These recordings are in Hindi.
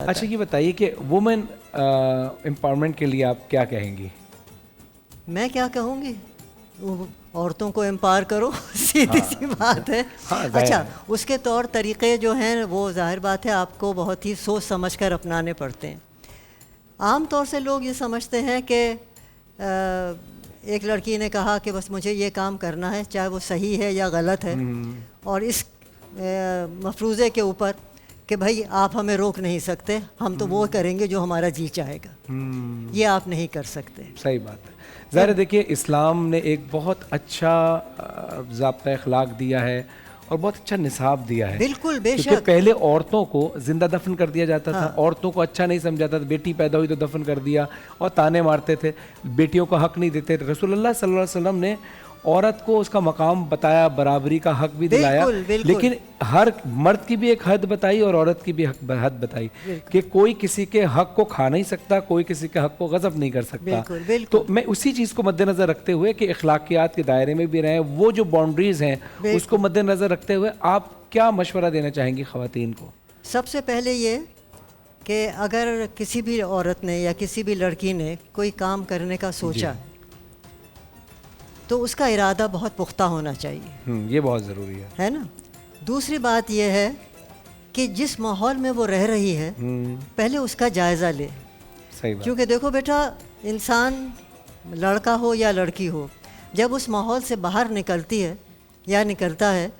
अच्छा ये बताइए कि वुमेन एम्पावरमेंट के लिए आप क्या कहेंगी? मैं क्या कहूँगी, औरतों को एम्पावर करो सीधी सी बात है। हाँ, जाहिर अच्छा, है। उसके तौर तरीक़े जो हैं वो ज़ाहिर बात है आपको बहुत ही सोच समझ कर अपनाने पड़ते हैं। आम तौर से लोग ये समझते हैं कि एक लड़की ने कहा कि बस मुझे ये काम करना है, चाहे वो सही है या गलत है, और इस मफरूज़े के ऊपर कि भाई आप हमें रोक नहीं सकते, हम तो वो करेंगे जो हमारा जी चाहेगा। ये आप नहीं कर सकते। सही बात है। ज़ाहिर है, देखिए इस्लाम ने एक बहुत अच्छा ज़ाब्ता अखलाक दिया है और बहुत अच्छा निसाब दिया है। बिल्कुल, क्योंकि बेशक। पहले औरतों को जिंदा दफन कर दिया जाता था। हाँ। औरतों को अच्छा नहीं समझा था, बेटी पैदा हुई तो दफन कर दिया और ताने मारते थे, बेटियों का हक नहीं देते थे। रसूलुल्लाह सल्लल्लाहु अलैहि वसल्लम ने औरत को उसका मकाम बताया, बराबरी का हक भी दिलाया। बिल्कुल, बिल्कुल। लेकिन हर मर्द की भी एक हद बताई और औरत की भी हद बताई कि कोई किसी के हक को खा नहीं सकता, कोई किसी के हक को गज़ब नहीं कर सकता। बिल्कुल, बिल्कुल। तो मैं उसी चीज़ को मद्देनज़र रखते हुए कि अखलाकियात के दायरे में भी रहें, वो जो बाउंड्रीज़ हैं उसको मद्देनज़र रखते हुए आप क्या मशवरा देना चाहेंगी ख़वातीन को? सबसे पहले ये कि अगर किसी भी औरत ने या किसी भी लड़की ने कोई काम करने का सोचा तो उसका इरादा बहुत पुख्ता होना चाहिए। ये बहुत ज़रूरी है ना? दूसरी बात यह है कि जिस माहौल में वो रह रही है पहले उसका जायज़ा ले। सही बात। क्योंकि देखो बेटा, इंसान लड़का हो या लड़की हो, जब उस माहौल से बाहर निकलती है या निकलता है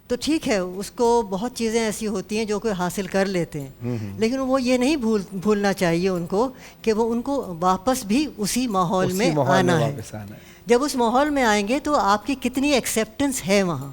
तो ठीक है, उसको बहुत चीज़ें ऐसी होती हैं जो कोई हासिल कर लेते हैं, लेकिन वो ये नहीं भूलना चाहिए उनको कि वो उनको वापस भी उसी माहौल में आना है। जब उस माहौल में आएंगे तो आपकी कितनी एक्सेप्टेंस है वहाँ,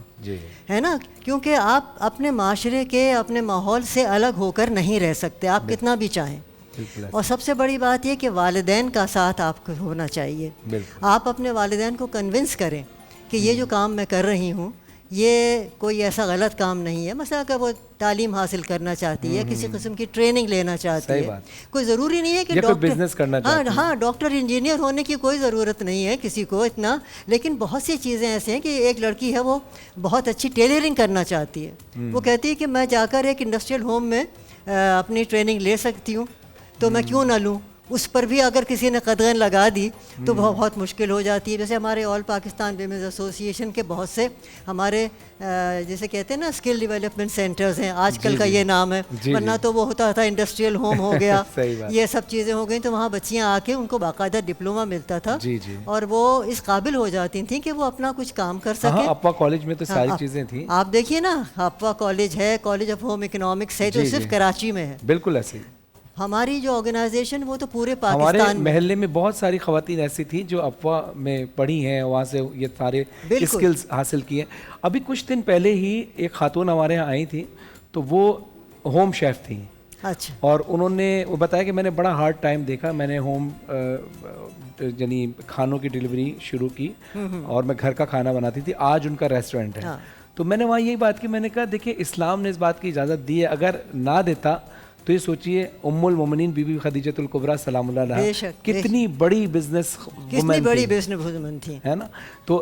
है ना? क्योंकि आप अपने माशरे के, अपने माहौल से अलग होकर नहीं रह सकते, आप कितना भी चाहें। और सबसे बड़ी बात यह कि वालिदैन का साथ आपको होना चाहिए। आप अपने वालिदैन को कन्विंस करें कि ये जो काम मैं कर रही हूँ ये कोई ऐसा गलत काम नहीं है। मसला अगर वो तालीम हासिल करना चाहती है, किसी किस्म की ट्रेनिंग लेना चाहती है, कोई ज़रूरी नहीं है कि डॉक्टर, बिजनेस करना चाहती है। हाँ, डॉक्टर इंजीनियर होने की कोई ज़रूरत नहीं है किसी को इतना। लेकिन बहुत सी चीज़ें ऐसी हैं कि एक लड़की है वो बहुत अच्छी टेलरिंग करना चाहती है। वो कहती है कि मैं जाकर एक इंडस्ट्रियल होम में अपनी ट्रेनिंग ले सकती हूँ, तो मैं क्यों ना लूँ। उस पर भी अगर किसी ने कदगन लगा दी तो बहुत मुश्किल हो जाती है। जैसे हमारे ऑल पाकिस्तान विमेंस एसोसिएशन के बहुत से हमारे जैसे कहते हैं ना स्किल डेवलपमेंट सेंटर्स हैं, आजकल का ये नाम है, वरना तो वो होता था इंडस्ट्रियल होम हो गया ये सब चीज़ें हो गई। तो वहाँ बच्चियाँ आके उनको बाकायदा डिप्लोमा मिलता था और वो इस काबिल हो जाती थी कि वो अपना कुछ काम कर सके। अप्पा कॉलेज में तो सारी चीज़ें थी। आप देखिए ना, अप्पा कॉलेज है, कॉलेज ऑफ होम इकोनॉमिक्स है, जो सिर्फ कराची में है। बिल्कुल ऐसे। हमारी जो ऑर्गेनाइजेशन वो तो पूरे पाकिस्तान हमारे महल्ले में बहुत सारी ख़वातीन ऐसी थी जो अफ़वा में पढ़ी हैं, वहाँ से ये सारे स्किल्स हासिल किए। अभी कुछ दिन पहले ही एक खातून हमारे यहाँ आई थी, तो वो होम शेफ़ थी। अच्छा। और उन्होंने वो बताया कि मैंने बड़ा हार्ड टाइम देखा, मैंने होम यानी खानों की डिलीवरी शुरू की और मैं घर का खाना बनाती थी। आज उनका रेस्टोरेंट है। तो मैंने वहाँ यही बात की, मैंने कहा देखिए इस्लाम ने इस बात की इजाज़त दी है, अगर ना देता तो ये सोचिए उम्मुल मोमिनीन बीबी खदीजतुल कुबरा सलामुल्लाह अलैहा कितनी बड़ी बिजनेस वुमन थी, है ना? तो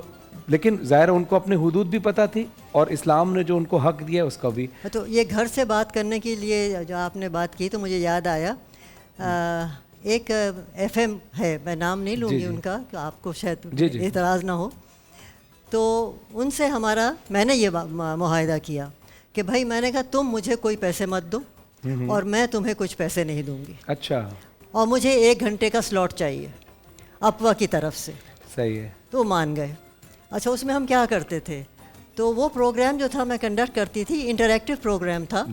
लेकिन ज़ाहिर उनको अपने हुदूद भी पता थी और इस्लाम ने जो उनको हक दिया उसका भी। तो ये घर से बात करने के लिए जो आपने बात की तो मुझे याद आया, एक FM है, मैं नाम नहीं लूँगी उनका, कि आपको शायद एतराज़ ना हो, तो उनसे मैंने ये मुआहिदा किया कि भाई, मैंने कहा तुम मुझे कोई पैसे मत दो और मैं तुम्हें कुछ पैसे नहीं दूंगी। अच्छा। और मुझे 1 घंटे का स्लॉट चाहिए अफ़वा की तरफ से। सही है। तो मान गए। अच्छा, उसमें हम क्या करते थे, तो वो प्रोग्राम जो था मैं कंडक्ट करती थी, इंटरैक्टिव प्रोग्राम था।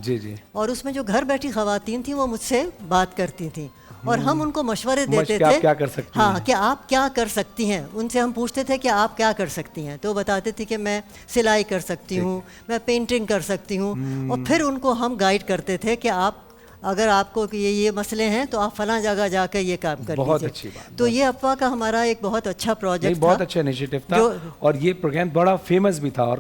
और उसमें जो घर बैठी ख़वातीन थी वो मुझसे बात करती थी और हम उनको मशवरे देते थे, क्या कर सकती हैं? हाँ, कि आप क्या कर सकती हैं। उनसे हम पूछते थे कि आप क्या कर सकती हैं, तो बताते थे कि मैं सिलाई कर सकती हूँ, मैं पेंटिंग कर सकती हूँ। और फिर उनको हम गाइड करते थे कि आप अगर आपको ये मसले हैं तो आप फलां जगह जाकर ये काम कर लीजिए। बहुत अच्छी बात। तो ये अफ़वा का हमारा एक बहुत अच्छा प्रोजेक्ट था, बहुत अच्छा इनिशिएटिव था और ये प्रोग्राम बड़ा फेमस भी था और